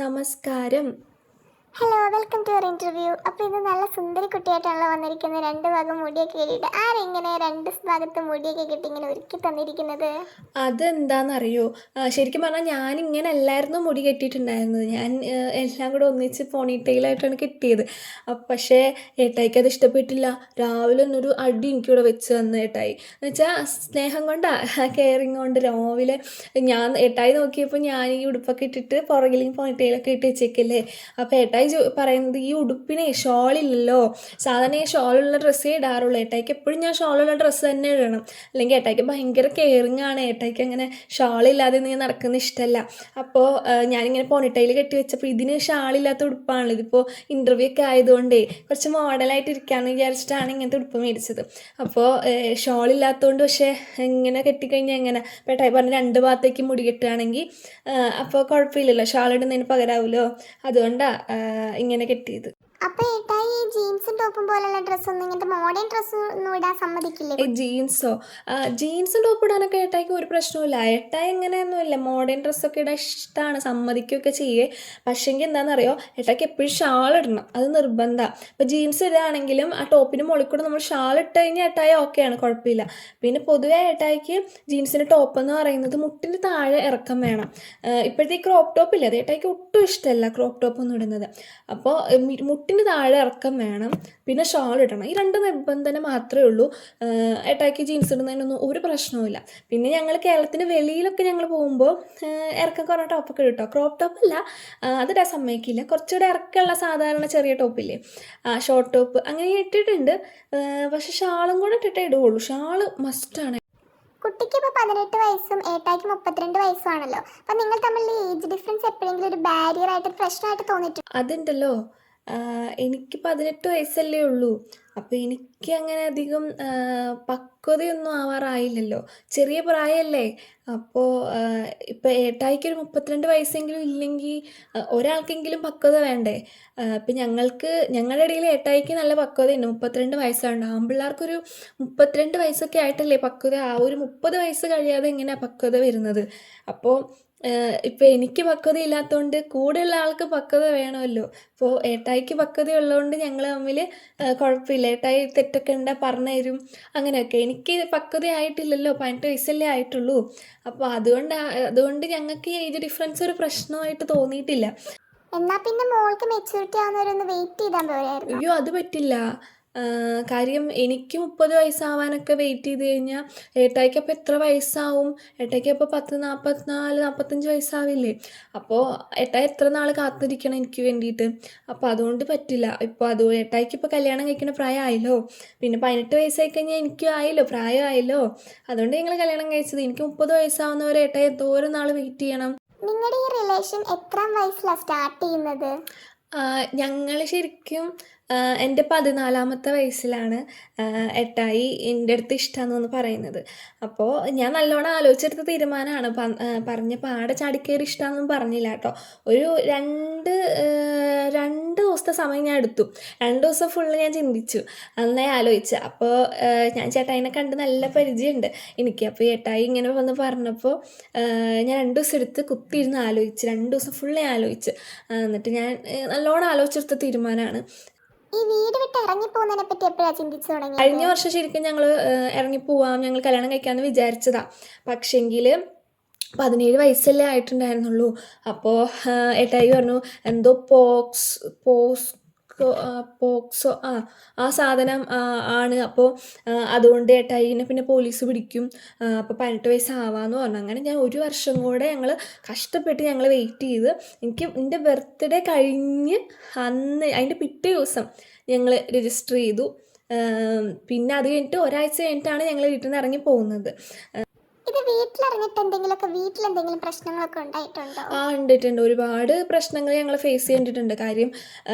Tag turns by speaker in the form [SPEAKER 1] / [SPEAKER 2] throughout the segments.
[SPEAKER 1] നമസ്കാരം.
[SPEAKER 2] Hello, welcome to our interview. അപ്പോൾ ഇത് നല്ല സുന്ദരി കുട്ടിയായിട്ടാണല്ലോ വന്നിരിക്കുന്നത്. രണ്ട് ഭാഗം മുടിയൊക്കെ കെട്ടിയിട്ട്. ആരെങ്ങനെ രണ്ട് ഭാഗത്ത് മുടിയൊക്കെ കെട്ടി ഇങ്ങനെ ഒരുക്കി തന്നിരിക്കുന്നത്?
[SPEAKER 1] അതെന്താണെന്നറിയോ? ശരിക്കും പറഞ്ഞാൽ ഞാനിങ്ങനെ അല്ലായിരുന്നു മുടി കെട്ടിയിട്ടുണ്ടായിരുന്നത്. ഞാൻ എല്ലാം കൂടെ ഒന്നിച്ച് പോണിടെയിലായിട്ടാണ് കെട്ടിയത്. പക്ഷേ ഏട്ടായിക്ക് അത് ഇഷ്ടപ്പെട്ടില്ല. രാവിലെ ഒന്നൊരു അടി എനിക്കിവിടെ വെച്ച് തന്നു ഏട്ടായി. എന്ന് വെച്ചാൽ സ്നേഹം കൊണ്ടാ, കെയറിങ് കൊണ്ട്. രാവിലെ ഞാൻ ഏട്ടായി നോക്കിയപ്പോൾ ഞാൻ ഈ ഉടുപ്പൊക്കെ ഇട്ടിട്ട് പുറകിലും പോണിടെയിലൊക്കെ ഇട്ട് വെച്ചേക്കല്ലേ. അപ്പോൾ ഏട്ടായി പറയുന്നത്, ഈ ഉടുപ്പിനെ ഷോളില്ലല്ലോ, സാധാരണ ഈ ഷോളുള്ള ഡ്രസ്സേ ഇടാറുള്ളൂ, ഏട്ടായിക്ക് എപ്പോഴും ഞാൻ ഷോളുള്ള ഡ്രസ്സ് തന്നെ ഇടണം, അല്ലെങ്കിൽ ഏട്ടായിക്ക് ഭയങ്കര കെയറിങ് ആണ്, ഏട്ടായിക്ക് അങ്ങനെ ഷാളില്ലാതെ നീ നടക്കുന്ന ഇഷ്ടമല്ല. അപ്പോൾ ഞാനിങ്ങനെ പോണിട്ടയിൽ കെട്ടി വെച്ചപ്പോൾ ഇതിന് ഷാളില്ലാത്ത ഉടുപ്പാണല്ലോ, ഇതിപ്പോൾ ഇൻ്റർവ്യൂ ഒക്കെ ആയതുകൊണ്ടേ കുറച്ച് മോഡലായിട്ട് ഇരിക്കാമെന്ന് വിചാരിച്ചിട്ടാണ് ഇങ്ങനത്തെ ഉടുപ്പ് മേടിച്ചത്. അപ്പോൾ ഷോളില്ലാത്തതുകൊണ്ട് പക്ഷേ ഇങ്ങനെ കെട്ടിക്കഴിഞ്ഞാൽ എങ്ങനെ, അപ്പോൾ ഏട്ടായി പറഞ്ഞ് രണ്ട് ഭാഗത്തേക്ക് മുടി കെട്ടുകയാണെങ്കിൽ അപ്പോൾ കുഴപ്പമില്ലല്ലോ, ഷാൾ ഇടുന്നതിന് പകരാവുമല്ലോ, അതുകൊണ്ടാണ് ഇങ്ങനെ കെട്ടിയത്.
[SPEAKER 2] അപ്പോൾ ഏട്ടായി ഈ ജീൻസും ടോപ്പും പോലുള്ള ഡ്രസ്സൊന്നും, ഇങ്ങനത്തെ മോഡേൺ ഡ്രസ്സ് ഒന്നും ഇടാൻ സമ്മതിക്കില്ലേ?
[SPEAKER 1] ജീൻസോ? ജീൻസും ടോപ്പ് ഇടാനൊക്കെ ഏട്ടായിക്ക് ഒരു പ്രശ്നമില്ല. ഏട്ടായി എങ്ങനെയൊന്നുമില്ല, മോഡേൺ ഡ്രസ്സൊക്കെ ഇടാൻ ഇഷ്ടമാണ്, സമ്മതിക്കുകയൊക്കെ ചെയ്യേ. പക്ഷേങ്കിൽ എന്താണെന്നറിയോ, ഏട്ടായിക്ക് എപ്പോഴും ഷാൾ ഇടണം, അത് നിർബന്ധമാണ്. ഇപ്പോൾ ജീൻസ് ഇടുകയാണെങ്കിലും ആ ടോപ്പിന് മുകളിൽ കൂടെ നമ്മൾ ഷാൾ ഇട്ട് കഴിഞ്ഞാൽ ഏട്ടായി ഓക്കെയാണ്, കുഴപ്പമില്ല. പിന്നെ പൊതുവേ ഏട്ടായിക്ക് ജീൻസിൻ്റെ ടോപ്പ് എന്ന് പറയുന്നത് മുട്ടിന് താഴെ ഇറക്കം വേണം. ഇപ്പോഴത്തെ ഈ ക്രോപ്പ് ടോപ്പില്ല, അത് ഏട്ടായിക്ക് ഒട്ടും ഇഷ്ടമല്ല, ക്രോപ്പ് ടോപ്പ് ഒന്നും ഇടുന്നത്. അപ്പോൾ മുട്ടിന് താഴെ ഇറക്കം വേണം, പിന്നെ ഷാൾ ഇടണം, ഈ രണ്ട് നിബന്ധന മാത്രമേ ഉള്ളൂ. ഏട്ടായിക്ക് ജീൻസ് ഇടുന്നതിനൊന്നും ഒരു പ്രശ്നവുമില്ല. പിന്നെ ഞങ്ങൾ കേരളത്തിന് വെളിയിലൊക്കെ ഞങ്ങൾ പോകുമ്പോൾ ഇറക്കം കുറേ ടോപ്പൊക്കെ ഇട്ടോ, ക്രോപ്പ് ടോപ്പല്ല, അതിടാൻ സമ്മതിക്കില്ല, കുറച്ചുകൂടെ ഇറക്കമുള്ള സാധാരണ ചെറിയ ടോപ്പില്ലേ, ഷോർട്ട് ടോപ്പ് അങ്ങനെ ഇട്ടിട്ടുണ്ട്. പക്ഷെ ഷാളും കൂടെ ഇട്ടിട്ടേ ഇടുകയുള്ളൂ, ഷാള് മസ്റ്റാണ്.
[SPEAKER 2] കുട്ടിക്ക് ഇപ്പോൾ 18 വയസ്സും ഏട്ടായിക്ക് 32 വയസ്സുമാണല്ലോ. അപ്പം നിങ്ങൾ തമ്മിൽ ഏജ് ഡിഫറൻസ് എപ്പോഴെങ്കിലും ഒരു ബാരിയർ ആയിട്ട് പ്രശ്നമായിട്ട് തോന്നിയിട്ടുണ്ട്?
[SPEAKER 1] അതുണ്ടല്ലോ, എനിക്ക് 18 വയസ്സല്ലേ ഉള്ളൂ. അപ്പോൾ എനിക്ക് അങ്ങനെ അധികം പക്വതയൊന്നും ആവാറായില്ലല്ലോ, ചെറിയ പ്രായമല്ലേ. അപ്പോൾ ഇപ്പോൾ ഏട്ടായിക്കൊരു 32 വയസ്സെങ്കിലും ഇല്ലെങ്കിൽ ഒരാൾക്കെങ്കിലും പക്വത വേണ്ടേ. ഇപ്പം ഞങ്ങളുടെ ഇടയിൽ ഏട്ടായിക്ക് നല്ല പക്വതയുണ്ട്, 32 വയസ്സുണ്ട്. ആൺപിള്ളേർക്കൊരു 32 വയസ്സൊക്കെ ആയിട്ടല്ലേ പക്വത. ആ ഒരു 30 വയസ്സ് കഴിയാതെ എങ്ങനെയാണ് പക്വത വരുന്നത്. അപ്പോൾ ഇപ്പം എനിക്ക് പക്വത ഇല്ലാത്തതുകൊണ്ട് കൂടെയുള്ള ആൾക്ക് പക്വത വേണമല്ലോ. അപ്പോൾ ഏട്ടായിക്ക് പക്വത ഉള്ളതുകൊണ്ട് ഞങ്ങൾ തമ്മിൽ കുഴപ്പമില്ല, ഏട്ടായി തെറ്റൊക്കെ ഉണ്ടെങ്കിൽ പറഞ്ഞു തരും, അങ്ങനെയൊക്കെ. എനിക്ക് പക്വത ആയിട്ടില്ലല്ലോ, 18 വയസ്സല്ലേ ആയിട്ടുള്ളൂ. അപ്പോൾ അതുകൊണ്ട് ഞങ്ങൾക്ക് ഈ ഏജ് ഡിഫറൻസ് ഒരു പ്രശ്നമായിട്ട് തോന്നിയിട്ടില്ല.
[SPEAKER 2] എന്നാൽ പിന്നെ മോൾക്ക് മെച്യൂരിറ്റി ആവുന്നവരൊന്ന് വെയിറ്റ് ചെയ്താൽ പോരായിരുന്നു?
[SPEAKER 1] അയ്യോ, അത് പറ്റില്ല. കാര്യം എനിക്ക് 30 വയസ്സാവാനൊക്കെ വെയിറ്റ് ചെയ്ത് കഴിഞ്ഞാൽ ഏട്ടായിക്ക് അപ്പോൾ എത്ര വയസ്സാവും? ഏട്ടായിക്ക് അപ്പോൾ 44, 45 വയസ്സാവില്ലേ. അപ്പോൾ ഏട്ടായി എത്ര നാൾ കാത്തിരിക്കണം എനിക്ക് വേണ്ടിയിട്ട്. അപ്പോൾ അതുകൊണ്ട് പറ്റില്ല. ഇപ്പോൾ ഏട്ടായിക്ക് ഇപ്പോൾ കല്യാണം കഴിക്കുന്ന പ്രായമായല്ലോ, പിന്നെ 18 വയസ്സായി കഴിഞ്ഞാൽ എനിക്കും ആയല്ലോ, പ്രായമായല്ലോ. അതുകൊണ്ട് ഞങ്ങൾ കല്യാണം കഴിച്ചത്. എനിക്ക് 30 വയസ്സാവുന്നവരെ ഏട്ടായി എന്തോരം നാൾ വെയിറ്റ് ചെയ്യണം.
[SPEAKER 2] നിങ്ങളുടെ ഈ റിലേഷൻ എത്രാം വയസ്സിലാണ് സ്റ്റാർട്ട് ചെയ്യുന്നത്?
[SPEAKER 1] ഞങ്ങൾ ശരിക്കും എൻ്റെ 14ാമത്തെ വയസ്സിലാണ് ഏട്ടായി എൻ്റെ അടുത്ത് ഇഷ്ടമാണെന്ന് പറയുന്നത്. അപ്പോൾ ഞാൻ നല്ലോണം ആലോചിച്ചെടുത്ത തീരുമാനമാണ്. പറഞ്ഞ പാടെ ചാടിക്കയറി ഇഷ്ടമാണെന്നും പറഞ്ഞില്ല കേട്ടോ. ഒരു രണ്ട് ദിവസത്തെ സമയം ഞാൻ എടുത്തു. 2 ദിവസം ഫുള്ള് ഞാൻ ചിന്തിച്ചു, നന്നായി ആലോചിച്ചു. അപ്പോൾ ഞാൻ ചേട്ടായിനെ കണ്ട് നല്ല പരിചയമുണ്ട് എനിക്ക്. അപ്പോൾ ഏട്ടായി ഇങ്ങനെ വന്ന് പറഞ്ഞപ്പോൾ ഞാൻ 2 ദിവസം എടുത്ത് കുത്തിയിരുന്ന് ആലോചിച്ച്, 2 ദിവസം ഫുള്ള് ഞാൻ ആലോചിച്ച്. എന്നിട്ട് ഞാൻ നല്ലോണം ആലോചിച്ചെടുത്ത തീരുമാനമാണ്.
[SPEAKER 2] ഈ വീട് വിട്ട് ഇറങ്ങിപ്പോകുന്നതിനെ പറ്റി എപ്പോഴാണ് ചിന്തിച്ചു തുടങ്ങി?
[SPEAKER 1] കഴിഞ്ഞ വർഷം ശരിക്കും ഞങ്ങൾ ഇറങ്ങിപ്പോവാം, ഞങ്ങൾ കല്യാണം കഴിക്കാമെന്ന് വിചാരിച്ചതാണ്. പക്ഷേങ്കിൽ 17 വയസ്സല്ലേ ആയിട്ടുണ്ടായിരുന്നുള്ളൂ. അപ്പോൾ ഏട്ടായി പറഞ്ഞു എന്തോ പോക്സോ ആ സാധനം ആണ്. അപ്പോൾ അതുകൊണ്ട് ഏട്ടായിനെ പിന്നെ പോലീസ് പിടിക്കും, അപ്പോൾ 18 വയസ്സാവാമെന്ന് പറഞ്ഞു. അങ്ങനെ ഞാൻ 1 വർഷം കൂടെ ഞങ്ങൾ കഷ്ടപ്പെട്ട് ഞങ്ങൾ വെയിറ്റ് ചെയ്ത്, എൻ്റെ ബർത്ത്ഡേ കഴിഞ്ഞ് അതിൻ്റെ പിറ്റേ ദിവസം ഞങ്ങൾ രജിസ്റ്റർ ചെയ്തു. പിന്നെ അത് കഴിഞ്ഞിട്ട് ഒരാഴ്ച കഴിഞ്ഞിട്ടാണ് ഞങ്ങൾ വീട്ടിൽ നിന്ന് ഇറങ്ങി പോകുന്നത്.
[SPEAKER 2] ഇത് വീട്ടിലിറങ്ങിയിട്ട് വീട്ടിലെന്തെങ്കിലും പ്രശ്നങ്ങളൊക്കെ ഉണ്ടായിട്ടുണ്ടോ?
[SPEAKER 1] ഉണ്ടിട്ടുണ്ട്, ഒരുപാട് പ്രശ്നങ്ങൾ ഞങ്ങൾ ഫേസ് ചെയ്തിട്ടുണ്ട്. കാര്യം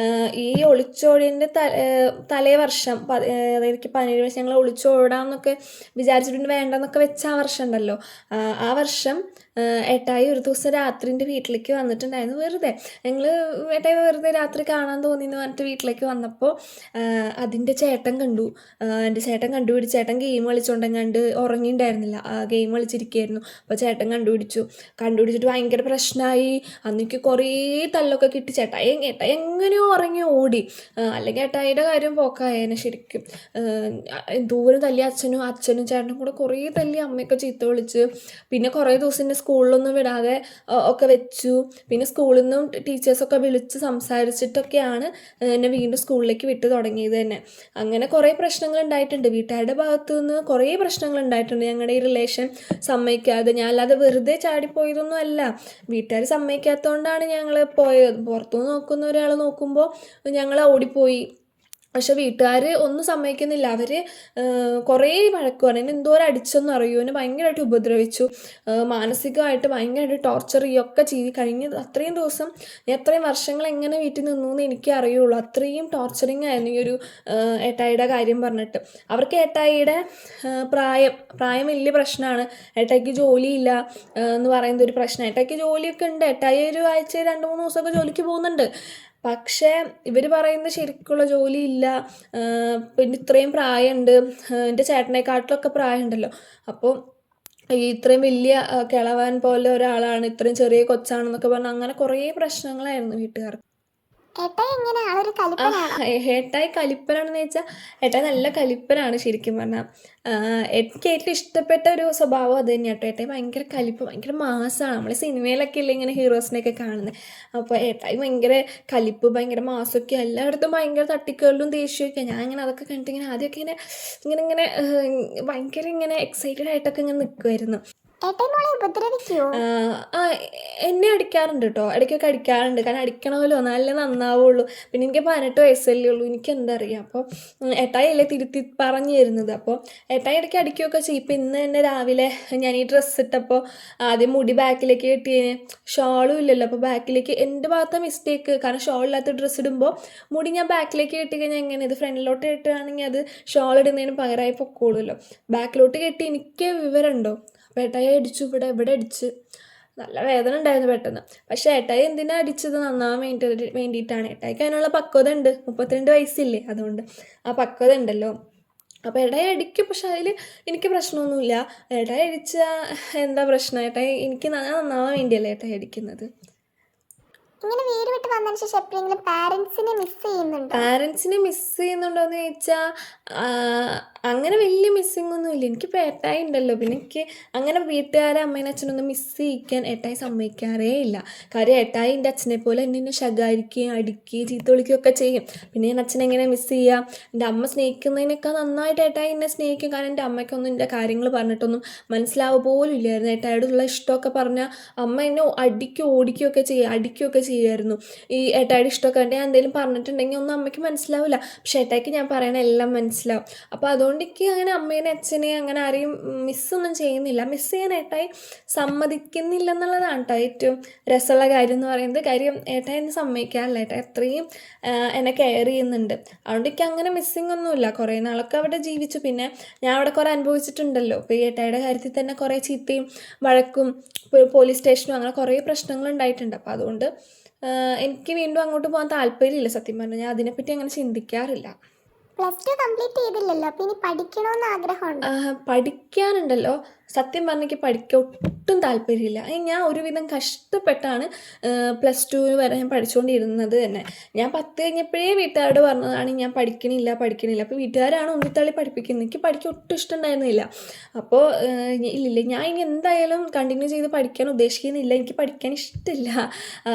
[SPEAKER 1] ഈ ഒളിച്ചോടിൻ്റെ തലേ വർഷം, അതായത് 17 വയസ്സ് ഞങ്ങൾ ഒളിച്ചോടാമെന്നൊക്കെ വിചാരിച്ചിട്ടുണ്ട്, വേണ്ടെന്നൊക്കെ വെച്ച ആ വർഷം ഉണ്ടല്ലോ, ആ വർഷം ഏട്ടായി ഒരു ദിവസം രാത്രി എൻ്റെ വീട്ടിലേക്ക് വന്നിട്ടുണ്ടായിരുന്നു വെറുതെ. ഞങ്ങൾ ഏട്ടായി വെറുതെ രാത്രി കാണാൻ തോന്നിയെന്ന് പറഞ്ഞിട്ട് വീട്ടിലേക്ക് വന്നപ്പോൾ അതിൻ്റെ ചേട്ടൻ കണ്ടു. എൻ്റെ ചേട്ടൻ കണ്ടുപിടിച്ചു. ചേട്ടൻ ഗെയിം കളിച്ചുകൊണ്ടെങ്ങാണ്ട് ഉറങ്ങിയിട്ടുണ്ടായിരുന്നില്ല. ഗെയിം കളിച്ചിരിക്കുകയായിരുന്നു. അപ്പോൾ ചേട്ടൻ കണ്ടുപിടിച്ചിട്ട് ഭയങ്കര പ്രശ്നമായി. അന്നെനിക്ക് കുറേ തല്ലൊക്കെ കിട്ടി. ഏട്ടായി എങ്ങനെയോ ഉറങ്ങി ഓടി. അല്ലെങ്കിൽ ഏട്ടായിയുടെ കാര്യം പോക്കായേനെ ശരിക്കും. എന്തോരം തല്ലി അച്ഛനും ചേട്ടനും കൂടെ കുറേ തല്ലി. അമ്മയൊക്കെ ചീത്ത വിളിച്ച്. പിന്നെ കുറേ ദിവസം എന്നെ സ്കൂളിലൊന്നും വിടാതെ ഒക്കെ വെച്ചു. പിന്നെ സ്കൂളിൽ നിന്നും ടീച്ചേഴ്സൊക്കെ വിളിച്ച് സംസാരിച്ചിട്ടൊക്കെയാണ് എന്നെ വീണ്ടും സ്കൂളിലേക്ക് വിട്ട് തുടങ്ങിയത് തന്നെ. അങ്ങനെ കുറേ പ്രശ്നങ്ങൾ ഉണ്ടായിട്ടുണ്ട്. വീട്ടുകാരുടെ ഭാഗത്തു നിന്ന് കുറേ പ്രശ്നങ്ങൾ ഉണ്ടായിട്ടുണ്ട്. ഞങ്ങളുടെ ഈ റിലേഷൻ സമ്മതിക്കാതെ, ഞാൻ അല്ലാതെ വെറുതെ ചാടിപ്പോയതൊന്നും അല്ല. വീട്ടുകാർ സമ്മതിക്കാത്തതുകൊണ്ടാണ് ഞങ്ങൾ പോയത്. പുറത്തുനിന്ന് നോക്കുന്ന ഒരാൾ നോക്കുമ്പോൾ ഞങ്ങൾ ഓടിപ്പോയി. പക്ഷെ വീട്ടുകാർ ഒന്നും സമ്മതിക്കുന്നില്ല. അവർ കുറേ വഴക്ക് പറഞ്ഞു. എന്നെ എന്തോരം അടിച്ചെന്ന് അറിയുമോ, എന്നെ ഭയങ്കരമായിട്ട് ഉപദ്രവിച്ചു. മാനസികമായിട്ട് ഭയങ്കരമായിട്ട് ടോർച്ചർ ചെയ്യുകയൊക്കെ ചെയ്ത് കഴിഞ്ഞ് അത്രയും ദിവസം ഞാൻ അത്രയും വർഷങ്ങൾ എങ്ങനെ വീട്ടിൽ നിന്നു എന്ന് എനിക്ക് അറിയുള്ളൂ. അത്രയും ടോർച്ചറിങ് ആയിരുന്നു ഈ ഒരു ഏട്ടായിയുടെ കാര്യം പറഞ്ഞിട്ട്. അവർക്ക് ഏട്ടായിയുടെ പ്രായം വലിയ പ്രശ്നമാണ്. ഏട്ടായിക്ക് ജോലിയില്ല എന്ന് പറയുന്നത് ഒരു പ്രശ്നം. ഏട്ടായിക്ക് ജോലിയൊക്കെ ഉണ്ട്. ഏട്ടായി ഒരു ആഴ്ച 2-3 ദിവസമൊക്കെ ജോലിക്ക് പോകുന്നുണ്ട്. പക്ഷേ ഇവർ പറയുന്നത് ശരിക്കുള്ള ജോലിയില്ല. പിന്നെ ഇത്രയും പ്രായമുണ്ട്. എൻ്റെ ചേട്ടനെക്കാട്ടിലൊക്കെ പ്രായമുണ്ടല്ലോ. അപ്പോൾ ഇത്രയും വലിയ കിളവൻ പോലെ ഒരാളാണ്, ഇത്രയും ചെറിയ കൊച്ചാണെന്നൊക്കെ പറഞ്ഞ് അങ്ങനെ കുറേ പ്രശ്നങ്ങളായിരുന്നു വീട്ടുകാർക്ക്.
[SPEAKER 2] ഏട്ടായി എങ്ങനെ ആളൊരു കലിപ്പനാണോ?
[SPEAKER 1] ഏട്ടായി കലിപ്പനാണെന്ന് ചോദിച്ചാൽ ഏട്ടായി നല്ല കലിപ്പനാണ് ശരിക്കും പറഞ്ഞാൽ. എനിക്ക് ഏറ്റവും ഇഷ്ടപ്പെട്ട ഒരു സ്വഭാവം അത് തന്നെയാണ് കേട്ടോ. ഏട്ടായി ഭയങ്കര കലിപ്പ്, ഭയങ്കര മാസമാണ്. നമ്മൾ സിനിമയിലൊക്കെ ഇല്ല ഇങ്ങനെ ഹീറോസിനെയൊക്കെ കാണുന്നത്. അപ്പോൾ ഏട്ടായി ഭയങ്കര കലിപ്പ്, ഭയങ്കര മാസമൊക്കെ, എല്ലായിടത്തും ഭയങ്കര തട്ടിക്കലും ദേഷ്യമൊക്കെ. ഞാൻ ഇങ്ങനെ അതൊക്കെ കണ്ടിട്ട് ഇങ്ങനെ ആദ്യമൊക്കെ ഇങ്ങനെ ഭയങ്കര ഇങ്ങനെ എക്സൈറ്റഡ് ആയിട്ടൊക്കെ ഇങ്ങനെ നിൽക്കുമായിരുന്നു.
[SPEAKER 2] ഏട്ടായി മോളെ ഉപദ്രവിക്കുവോ?
[SPEAKER 1] ആ എന്നെ അടിക്കാറുണ്ട് കേട്ടോ. ഇടയ്ക്കൊക്കെ അടിക്കാറുണ്ട്. കാരണം അടിക്കണമല്ലോ, എന്നാലേ നന്നാവുള്ളൂ. പിന്നെ എനിക്ക് 18 വയസ്സല്ലേ ഉള്ളൂ. എനിക്ക് എന്താ അറിയാം. അപ്പോൾ ഏട്ടായി അല്ലേ തിരുത്തി പറഞ്ഞു തരുന്നത്. അപ്പോൾ ഏട്ടായി ഇടയ്ക്ക് അടിക്കുകയൊക്കെ ചെയ്യും. ഇപ്പം ഇന്ന് തന്നെ രാവിലെ ഞാൻ ഈ ഡ്രസ്സ് ഇട്ടപ്പോൾ ആദ്യം മുടി ബാക്കിലേക്ക് കെട്ടിയതിന് ഷോളും ഇല്ലല്ലോ. അപ്പോൾ ബാക്കിലേക്ക് എൻ്റെ ഭാഗത്തെ മിസ്റ്റേക്ക്. കാരണം ഷോളില്ലാത്ത ഡ്രസ്സ് ഇടുമ്പോൾ മുടി ഞാൻ ബാക്കിലേക്ക് കെട്ടി കഴിഞ്ഞാൽ എങ്ങനെ, ഇത് ഫ്രണ്ടിലോട്ട് കെട്ടുകയാണെങ്കിൽ അത് ഷോൾ ഇടുന്നതിന് പകരമായി പൊക്കോളുമല്ലോ. ബാക്കിലോട്ട് കെട്ടി എനിക്ക് വിവരമുണ്ടോ. അപ്പോൾ ഏട്ടായി അടിച്ചു, ഇവിടെ അടിച്ച് നല്ല വേദന ഉണ്ടായിരുന്നു പെട്ടെന്ന്. പക്ഷേ ഏട്ടായി എന്തിനാ അടിച്ചത്, നന്നാവാൻ വേണ്ടിയിട്ടാണ്. ഏട്ടായിക്ക് അതിനുള്ള പക്വത ഉണ്ട്. 32 വയസ്സില്ലേ, അതുകൊണ്ട് ആ പക്വത ഉണ്ടല്ലോ. അപ്പോൾ ഏട്ടായി അടിക്കും. പക്ഷെ അതിൽ എനിക്ക് പ്രശ്നമൊന്നുമില്ല. ഏട്ടായി അടിച്ചാൽ എന്താ പ്രശ്നം? ഏട്ടായി എനിക്ക് നന്നാവാൻ വേണ്ടിയല്ലേ ഏട്ടായി അടിക്കുന്നത്.
[SPEAKER 2] ഇങ്ങനെ വീട് വിട്ട് വന്നതിന് ശേഷം എപ്പോഴെങ്കിലും പാരൻസിനെ മിസ് ചെയ്യുന്നുണ്ടോ?
[SPEAKER 1] പാരൻസിനെ മിസ് ചെയ്യുന്നുണ്ടോയെന്ന് ചോദിച്ചാൽ അങ്ങനെ വലിയ മിസ്സിങ് ഒന്നുമില്ല. എനിക്കിപ്പോൾ ഏട്ടായി ഉണ്ടല്ലോ. പിന്നെ എനിക്ക് അങ്ങനെ വീട്ടുകാരെ അമ്മേനെ അച്ഛനൊന്നും മിസ് ചെയ്യിക്കാൻ ഏട്ടായി സമ്മതിക്കാറേ ഇല്ല. കാര്യം ഏട്ടായി എൻ്റെ അച്ഛനെ പോലെ എന്നെ ശകാരിക്കുകയും അടിക്കുകയും ചീത്ത വിളിക്കുകയൊക്കെ ചെയ്യും. പിന്നെ ഞാൻ അച്ഛനെ എങ്ങനെ മിസ് ചെയ്യുക? എൻ്റെ അമ്മ സ്നേഹിക്കുന്നതിനൊക്കെ നന്നായിട്ട് ഏട്ടായി എന്നെ സ്നേഹിക്കും. കാരണം എൻ്റെ അമ്മയ്ക്കൊന്നും എൻ്റെ കാര്യങ്ങൾ പറഞ്ഞിട്ടൊന്നും മനസ്സിലാവുക പോലും ഇല്ലായിരുന്നു. ഏട്ടായിയോടുള്ള ഇഷ്ടമൊക്കെ പറഞ്ഞാൽ അമ്മ എന്നെ ഓടിക്കുകയൊക്കെ ചെയ്യുമായിരുന്നു. ഈ ഏട്ടായിയുടെ ഇഷ്ടമൊക്കെ കണ്ട് ഞാൻ എന്തെങ്കിലും പറഞ്ഞിട്ടുണ്ടെങ്കിൽ ഒന്നും അമ്മയ്ക്ക് മനസ്സിലാവില്ല. പക്ഷേ ഏട്ടായിക്ക് ഞാൻ പറയണ എല്ലാം മനസ്സിലാവും. അപ്പോൾ അതുകൊണ്ട് എനിക്ക് അങ്ങനെ അമ്മേനെ അച്ഛനെയും അങ്ങനെ ആരെയും മിസ്സൊന്നും ചെയ്യുന്നില്ല. മിസ് ചെയ്യാൻ ഏട്ടായി സമ്മതിക്കുന്നില്ല എന്നുള്ളതാണ് കേട്ടോ ഏറ്റവും രസമുള്ള കാര്യം എന്ന് പറയുന്നത്. കാര്യം ഏട്ടായി എന്നെ സമ്മതിക്കാറില്ല. ഏട്ടായി അത്രയും എന്നെ കെയർ ചെയ്യുന്നുണ്ട്. അതുകൊണ്ട് എനിക്ക് അങ്ങനെ മിസ്സിങ് ഒന്നുമില്ല. കുറേ നാളൊക്കെ അവിടെ ജീവിച്ചു. പിന്നെ ഞാൻ അവിടെ കുറേ അനുഭവിച്ചിട്ടുണ്ടല്ലോ. ഇപ്പോൾ ഈ ഏട്ടായിയുടെ കാര്യത്തിൽ തന്നെ കുറേ ചീത്തയും വഴക്കും പോലീസ് സ്റ്റേഷനും അങ്ങനെ കുറേ പ്രശ്നങ്ങൾ ഉണ്ടായിട്ടുണ്ട്. അപ്പോൾ അതുകൊണ്ട് എനിക്ക് വീണ്ടും അങ്ങോട്ട് പോകാൻ താല്പര്യമില്ല. സത്യം പറഞ്ഞാൽ ഞാൻ അതിനെപ്പറ്റി അങ്ങനെ ചിന്തിക്കാറില്ല.
[SPEAKER 2] +2 കംപ്ലീറ്റ് ചെയ്തില്ലല്ലോ, അപ്പോൾ ഇനി പഠിക്കണമെന്ന് ആഗ്രഹമുണ്ട്?
[SPEAKER 1] പഠിക്കാനുണ്ടല്ലോ, സത്യം പറഞ്ഞെങ്കിൽ പഠിക്കാൻ ഒട്ടും താല്പര്യമില്ല. ഞാൻ ഒരുവിധം കഷ്ടപ്പെട്ടാണ് +2 വരെ ഞാൻ പഠിച്ചുകൊണ്ടിരുന്നത് തന്നെ. ഞാൻ 10 കഴിഞ്ഞപ്പോഴേ വീട്ടുകാരോട് പറഞ്ഞതാണ് ഞാൻ പഠിക്കണില്ല. അപ്പോൾ വീട്ടുകാരാണ് ഉന്തിത്തള്ളി പഠിപ്പിക്കുന്നത്. എനിക്ക് പഠിക്കാൻ ഒട്ടും ഇഷ്ടമുണ്ടായിരുന്നില്ല. അപ്പോൾ ഇല്ലില്ല, ഞാൻ ഇനി എന്തായാലും കണ്ടിന്യൂ ചെയ്ത് പഠിക്കാൻ ഉദ്ദേശിക്കുന്നില്ല. എനിക്ക് പഠിക്കാൻ ഇഷ്ടമില്ല.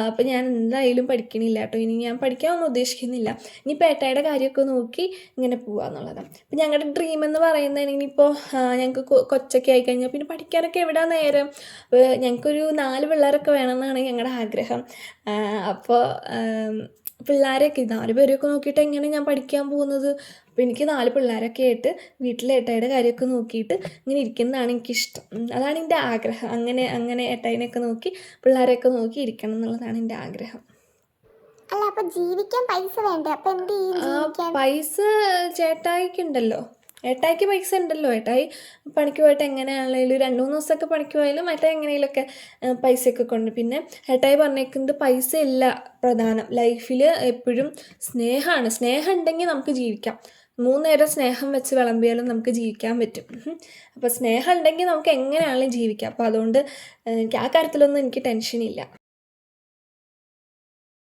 [SPEAKER 1] അപ്പോൾ ഞാൻ എന്തായാലും പഠിക്കണില്ല കേട്ടോ. ഇനി ഞാൻ പഠിക്കാനൊന്നും ഉദ്ദേശിക്കുന്നില്ല. ഇനിയിപ്പോൾ ഏട്ടായിയുടെ കാര്യമൊക്കെ നോക്കി ഇങ്ങനെ പോകുക എന്നുള്ളതാണ്. ഇപ്പം ഞങ്ങളുടെ ഡ്രീം എന്ന് പറയുന്നത് ഇനിയിപ്പോൾ ഞങ്ങൾക്ക് കൊച്ചൊക്കെ ആയിക്കഴിഞ്ഞാൽ പിന്നെ പഠിക്കാനൊക്കെ എവിടെ നേരം. ഞങ്ങൾക്കൊരു 4 പിള്ളേരൊക്കെ വേണമെന്നാണ് ഞങ്ങളുടെ ആഗ്രഹം. അപ്പോൾ പിള്ളേരൊക്കെ 4 പേരെയൊക്കെ നോക്കിയിട്ട് എങ്ങനെ ഞാൻ പഠിക്കാൻ പോകുന്നത്. അപ്പോൾ എനിക്ക് 4 പിള്ളേരൊക്കെ ആയിട്ട് വീട്ടിലെ ഏട്ടായിയുടെ കാര്യമൊക്കെ നോക്കിയിട്ട് ഇങ്ങനെ ഇരിക്കുന്നതാണ് എനിക്കിഷ്ടം. അതാണ് എൻ്റെ ആഗ്രഹം. അങ്ങനെ ഏട്ടായിനെയൊക്കെ നോക്കി പിള്ളേരെയൊക്കെ നോക്കി ഇരിക്കണം എന്നുള്ളതാണ് എൻ്റെ ആഗ്രഹം.
[SPEAKER 2] അല്ല, അപ്പോൾ ജീവിക്കാൻ പൈസ വേണ്ടേ? അപ്പോൾ എന്ത് ചെയ്യും ജീവിക്കാൻ?
[SPEAKER 1] പൈസ ചേട്ടായിക്കുണ്ടല്ലോ. ഏട്ടായിക്ക് പൈസ ഉണ്ടല്ലോ. ഏട്ടായി പണിക്ക് പോയിട്ട് എങ്ങനെയാണെങ്കിലും 2-3 ദിവസമൊക്കെ പണിക്ക് പോയാലും ഏട്ടായി എങ്ങനെയെങ്കിലുമൊക്കെ പൈസയൊക്കെ കൊണ്ട്. പിന്നെ ഏട്ടായി പറഞ്ഞേക്കുന്നത് പൈസ ഇല്ല പ്രധാനം, ലൈഫിൽ എപ്പോഴും സ്നേഹമാണ്. സ്നേഹം ഉണ്ടെങ്കിൽ നമുക്ക് ജീവിക്കാം. 3 നേരം സ്നേഹം വെച്ച് വിളമ്പിയാലും നമുക്ക് ജീവിക്കാൻ പറ്റും. അപ്പോൾ സ്നേഹം ഉണ്ടെങ്കിൽ നമുക്ക് എങ്ങനെയാണെങ്കിലും ജീവിക്കാം. അപ്പോൾ അതുകൊണ്ട് എനിക്ക് ആ കാര്യത്തിലൊന്നും എനിക്ക് ടെൻഷനില്ല.